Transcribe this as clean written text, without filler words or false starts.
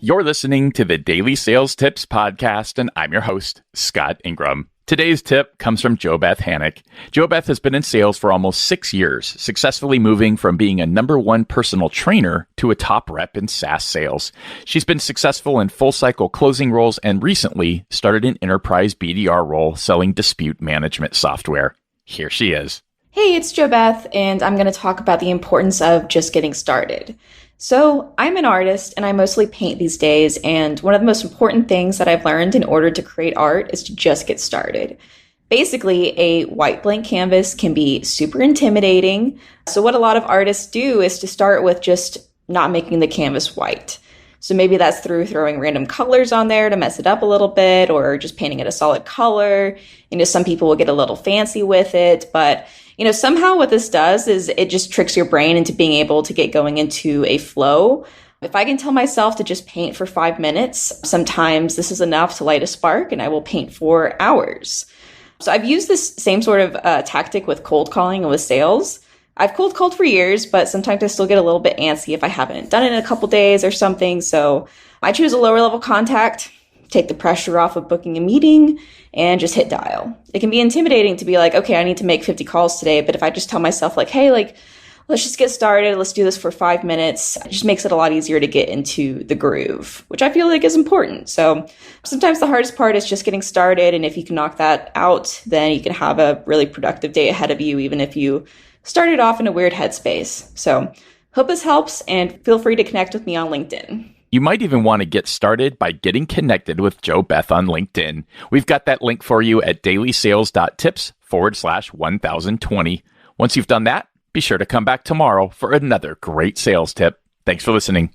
You're listening to the Daily Sales Tips Podcast, and I'm your host, Scott Ingram. Today's tip comes from JoBeth Hanak. JoBeth has been in sales for almost 6 years, successfully moving from being a number one personal trainer to a top rep in SaaS sales. She's been successful in full-cycle closing roles and recently started an enterprise BDR role selling dispute management software. Here she is. Hey, it's JoBeth, and I'm going to talk about the importance of just getting started. So I'm an artist and I mostly paint these days, and one of the most important things that I've learned in order to create art is to just get started. Basically, a white blank canvas can be super intimidating. So what a lot of artists do is to start with just not making the canvas white. So maybe that's through throwing random colors on there to mess it up a little bit, or just painting it a solid color. Some people will get a little fancy with it, but somehow what this does is it just tricks your brain into being able to get going into a flow. If I can tell myself to just paint for 5 minutes, sometimes this is enough to light a spark and I will paint for hours. So I've used this same sort of tactic with cold calling and with sales. I've cold called for years, but sometimes I still get a little bit antsy if I haven't done it in a couple days or something. So I choose a lower level contact, take the pressure off of booking a meeting, and just hit dial. It can be intimidating to be like, okay, I need to make 50 calls today. But if I just tell myself like, hey, let's just get started. Let's do this for 5 minutes. It just makes it a lot easier to get into the groove, which I feel like is important. So sometimes the hardest part is just getting started. And if you can knock that out, then you can have a really productive day ahead of you, even if you started off in a weird headspace. So hope this helps, and feel free to connect with me on LinkedIn. You might even want to get started by getting connected with JoBeth on LinkedIn. We've got that link for you at dailysales.tips/1020. Once you've done that, be sure to come back tomorrow for another great sales tip. Thanks for listening.